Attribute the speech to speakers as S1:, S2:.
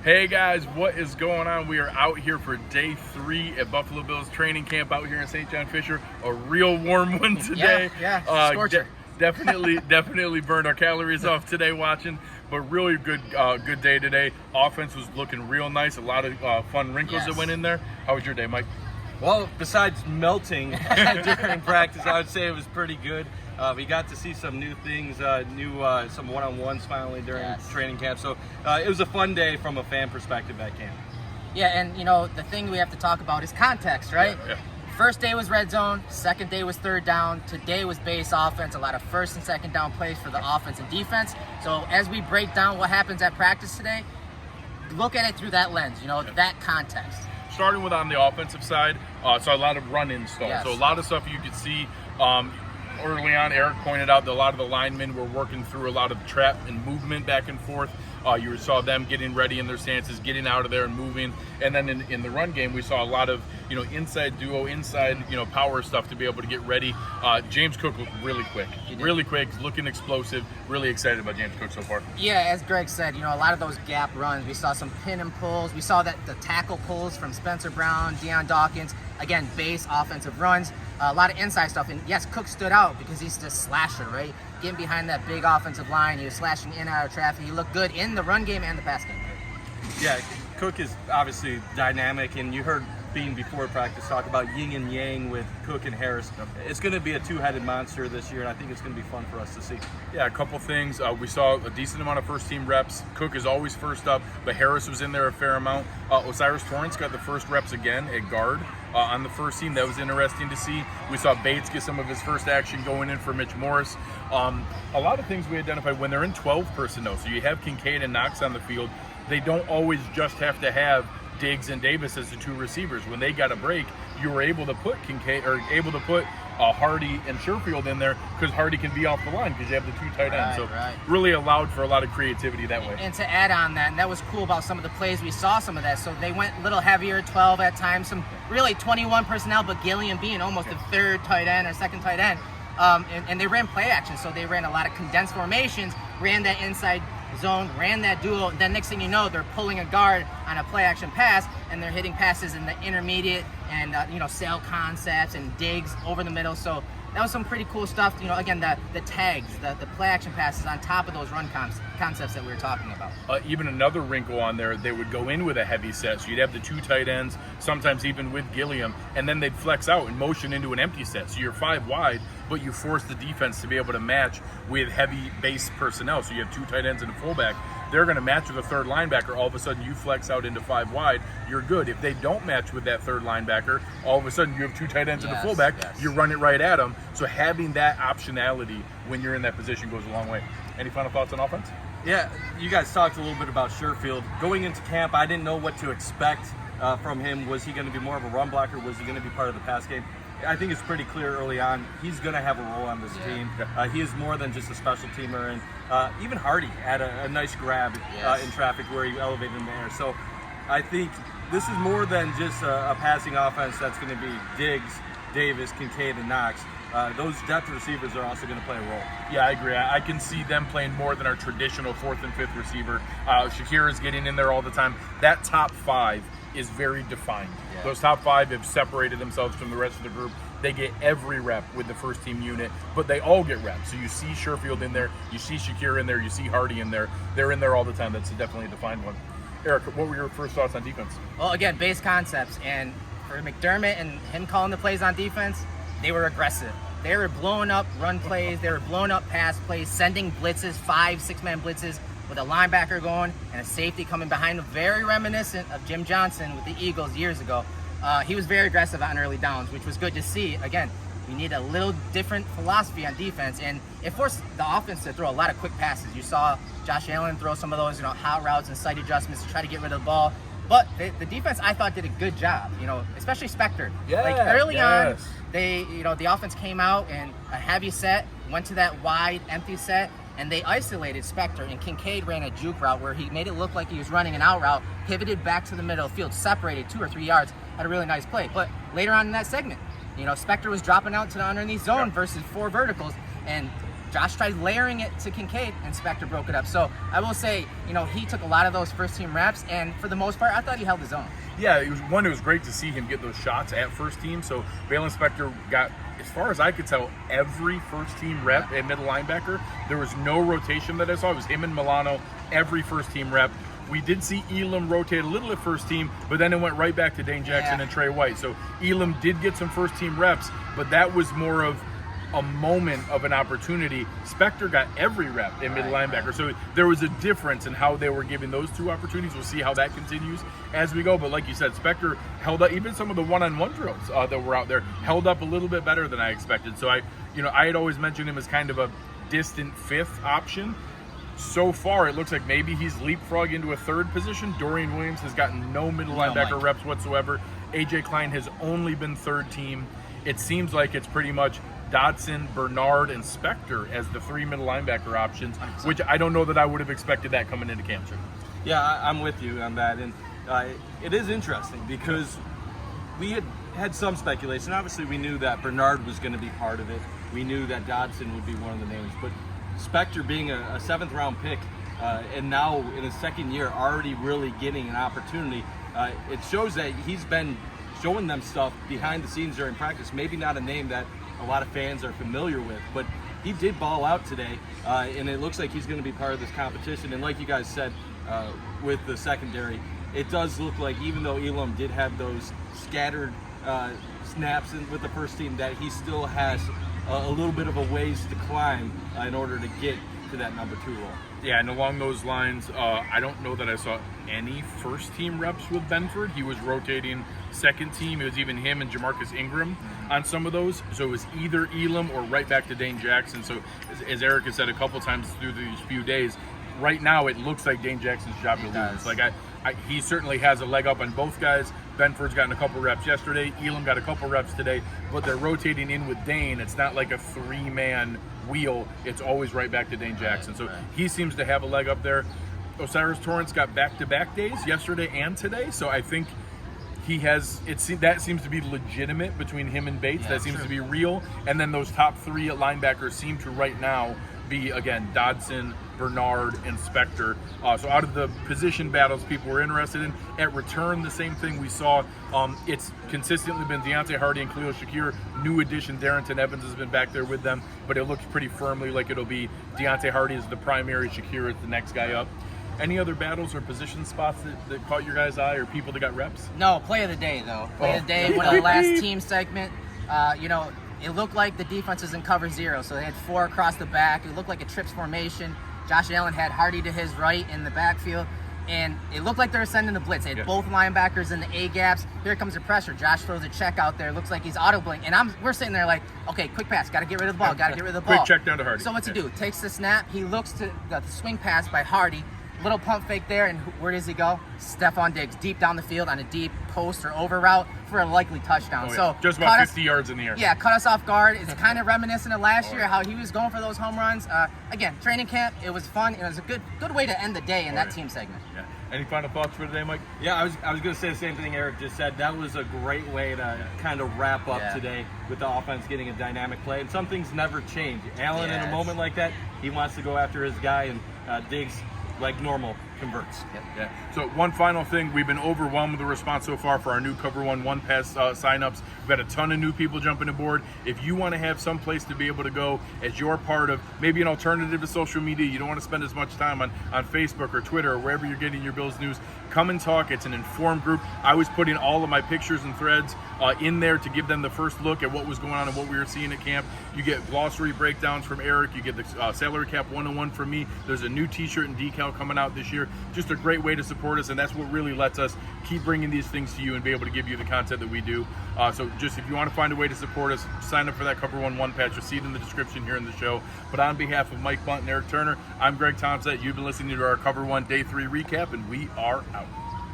S1: Hey guys, what is going on? We are out here for day 3 at Buffalo Bills training camp out here in St. John Fisher. A real warm one today.
S2: Yeah, scorcher.
S1: Definitely burned our calories off today watching, but really good day today. Offense was looking real nice. A lot of fun wrinkles that went in there. How was your day, Mike?
S3: Well, besides melting during practice, I would say it was pretty good. We got to see some new things, some one-on-ones finally during training camp. So it was a fun day from a fan perspective at camp.
S2: Yeah, and the thing we have to talk about is context, right?
S1: Yeah.
S2: First day was red zone, second day was third down, today was base offense, a lot of first and second down plays for the offense and defense. So as we break down what happens at practice today, look at it through that lens, that context.
S1: Starting with on the offensive side, so a lot of run-in stuff.
S2: Yes.
S1: So a lot of stuff you could see early on. Eric pointed out that a lot of the linemen were working through a lot of trap and movement back and forth. You saw them getting ready in their stances, getting out of there and moving. And then in the run game, we saw a lot of inside duo, inside power stuff to be able to get ready. James Cook looked really quick, looking explosive. Really excited about James Cook so far.
S2: Yeah, as Greg said, a lot of those gap runs. We saw some pin and pulls. We saw that the tackle pulls from Spencer Brown, Deion Dawkins. Again, base offensive runs. A lot of inside stuff. And yes, Cook stood out because he's just slasher, right? Getting behind that big offensive line. He was slashing in and out of traffic. He looked good in the run game and the pass game.
S3: Yeah, Cook is obviously dynamic, and you heard Bean before practice talk about yin and yang with Cook and Harris. It's going to be a two-headed monster this year, and I think it's going to be fun for us to see.
S1: Yeah, a couple things. We saw a decent amount of first-team reps. Cook is always first up, but Harris was in there a fair amount. Osiris Torrance got the first reps again at guard on the first team. That was interesting to see. We saw Bates get some of his first action going in for Mitch Morris. A lot of things we identified when they're in 12 personnel. So you have Kincaid and Knox on the field. They don't always just have to have Diggs and Davis as the two receivers. When they got a break, you were able to put Hardy and Sherfield in there because Hardy can be off the line because you have the two tight ends. So really allowed for a lot of creativity that way.
S2: And to add on that, and that was cool about some of the plays, we saw some of that. So they went a little heavier, 12 at times, some really 21 personnel, but Gilliam being almost the third tight end or second tight end. And they ran play action, so they ran a lot of condensed formations, ran that inside zone, ran that duo. Then next thing you know, they're pulling a guard on a play action pass, and they're hitting passes in the intermediate and sail concepts and digs over the middle. So that was some pretty cool stuff. Again, the tags, the play action passes on top of those run concepts that we were talking about.
S1: Even another wrinkle on there, they would go in with a heavy set. So you'd have the two tight ends, sometimes even with Gilliam, and then they'd flex out and motion into an empty set. So you're 5 wide, but you force the defense to be able to match with heavy base personnel. So you have two tight ends and a fullback. They're going to match with a third linebacker. All of a sudden, you flex out into 5 wide. You're good. If they don't match with that third linebacker, all of a sudden you have two tight ends and a fullback. You run it right at them. So having that optionality when you're in that position goes a long way. Any final thoughts on offense?
S3: Yeah, you guys talked a little bit about Sherfield. Going into camp, I didn't know what to expect from him. Was he going to be more of a run blocker? Was he going to be part of the pass game? I think it's pretty clear early on he's going to have a role on this team. He is more than just a special teamer. And even Hardy had a nice grab in traffic where he elevated in the air. So I think this is more than just a passing offense that's going to be Diggs, Davis, Kincaid, and Knox. Those depth receivers are also going to play a role.
S1: Yeah, I agree. I can see them playing more than our traditional 4th and 5th receiver. Shakir is getting in there all the time. That top 5 is very defined. Those top 5 have separated themselves from the rest of the group. They get every rep with the first team unit, but they all get reps. So you see Sherfield in there, you see Shakir in there, you see Hardy in there. They're in there all the time. That's definitely a defined one. Eric, what were your first thoughts on defense?
S2: Well, again, base concepts. And for McDermott and him calling the plays on defense, they were aggressive. They were blowing up run plays. They were blowing up pass plays, sending blitzes, 5, 6-man blitzes with a linebacker going and a safety coming behind him. Very reminiscent of Jim Johnson with the Eagles years ago. He was very aggressive on early downs, which was good to see. Again, we need a little different philosophy on defense, and it forced the offense to throw a lot of quick passes. You saw Josh Allen throw some of those, hot routes and sight adjustments to try to get rid of the ball. But the defense, I thought, did a good job. Especially Spector. Early on, the offense came out and a heavy set, went to that wide empty set, and they isolated Spector, and Kincaid ran a juke route where he made it look like he was running an out route, pivoted back to the middle of the field, separated 2 or 3 yards, had a really nice play. But later on in that segment, Spector was dropping out to the underneath zone versus 4 verticals, and Josh tried layering it to Kincaid, and Spector broke it up. So I will say, he took a lot of those first team reps, and for the most part, I thought he held his own.
S1: Yeah, it was great to see him get those shots at first team. So Valen Spector got, as far as I could tell, every first team rep at middle linebacker. There was no rotation that I saw. It was him and Milano, every first team rep. We did see Elam rotate a little at first team, but then it went right back to Dane Jackson and Trey White. So Elam did get some first team reps, but that was more of a moment of an opportunity. Spector got every rep in middle linebacker. So there was a difference in how they were giving those two opportunities. We'll see how that continues as we go. But like you said, Spector held up, even some of the one-on-one drills that were out there, held up a little bit better than I expected. So I had always mentioned him as kind of a distant fifth option. So far, it looks like maybe he's leapfrogged into a third position. Dorian Williams has gotten no middle linebacker reps whatsoever. AJ Klein has only been third team. It seems like it's pretty much Dodson, Bernard, and Spector as the three middle linebacker options, 100%. Which I don't know that I would have expected that coming into camp.
S3: Yeah, I'm with you on that. And it is interesting because we had some speculation. Obviously, we knew that Bernard was going to be part of it. We knew that Dodson would be one of the names. But Spector being a seventh-round pick and now in his second year already really getting an opportunity, it shows that he's been showing them stuff behind the scenes during practice. Maybe not a name that a lot of fans are familiar with, but he did ball out today, and it looks like he's going to be part of this competition. And like you guys said, with the secondary, it does look like even though Elam did have those scattered snaps with the first team, that he still has a little bit of a ways to climb in order to get to that number 2 role.
S1: Yeah, and along those lines, I don't know that I saw any first team reps with Benford. He was rotating second team. It was even him and Jamarcus Ingram on some of those. So it was either Elam or right back to Dane Jackson. So as Eric has said a couple times through these few days, right now it looks like Dane Jackson's job to lose. Like he certainly has a leg up on both guys. Benford's gotten a couple reps yesterday. Elam got a couple reps today, but they're rotating in with Dane. It's not like a 3-man wheel. It's always right back to Dane Jackson. So he seems to have a leg up there. Osiris Torrance got back-to-back days yesterday and today. So I think he has that seems to be legitimate between him and Bates. That seems to be real. And then those top 3 at linebackers seem to right now be, again, Dodson, Bernard, and Spector. So out of the position battles people were interested in, at return, the same thing we saw. It's consistently been Deontay Hardy and Khalil Shakir. New addition, Darrington Evans has been back there with them, but it looks pretty firmly like it'll be Deontay Hardy as the primary, Shakir as the next guy up. Any other battles or position spots that caught your guys' eye or people that got reps?
S2: No, play of the day, though. Play of the day, one of the last team segment. It looked like the defense was in cover 0, so they had 4 across the back. It looked like a trips formation. Josh Allen had Hardy to his right in the backfield, and it looked like they were sending the blitz. They had both linebackers in the A gaps. Here comes the pressure. Josh throws a check out there. Looks like he's auto-bling, and we're sitting there like, okay, quick pass. Got to get rid of the ball. Got to get rid of the ball.
S1: Quick check down to Hardy.
S2: So what's he do? Takes the snap. He looks to the swing pass by Hardy. Little pump fake there, and where does he go? Stephon Diggs, deep down the field on a deep post or over route for a likely touchdown. So
S1: just about 50 yards in the air.
S2: Yeah, cut us off guard. It's kind of reminiscent of last year, how he was going for those home runs. Again, training camp, it was fun. It was a good way to end the day in that team segment.
S1: Yeah. Any final thoughts for today, Mike?
S3: Yeah, I was going to say the same thing Eric just said. That was a great way to kind of wrap up today with the offense getting a dynamic play. And some things never change. Allen, in a moment like that, he wants to go after his guy, and Diggs, like normal, converts.
S1: Yeah. So one final thing, we've been overwhelmed with the response so far for our new Cover One Pass signups. We've got a ton of new people jumping aboard. If you want to have some place to be able to go as you're part of maybe an alternative to social media, you don't want to spend as much time on Facebook or Twitter or wherever you're getting your Bills news, come and talk. It's an informed group. I was putting all of my pictures and threads in there to give them the first look at what was going on and what we were seeing at camp. You get glossary breakdowns from Eric. You get the salary cap 101 from me. There's a new t-shirt and decal coming out this year. Just a great way to support us, and that's what really lets us keep bringing these things to you and be able to give you the content that we do. So just if you want to find a way to support us, sign up for that Cover One Patch. You'll see it in the description here in the show. But on behalf of Mike Bunt and Eric Turner, I'm Greg Thompson. You've been listening to our Cover One Day 3 recap, and we are out.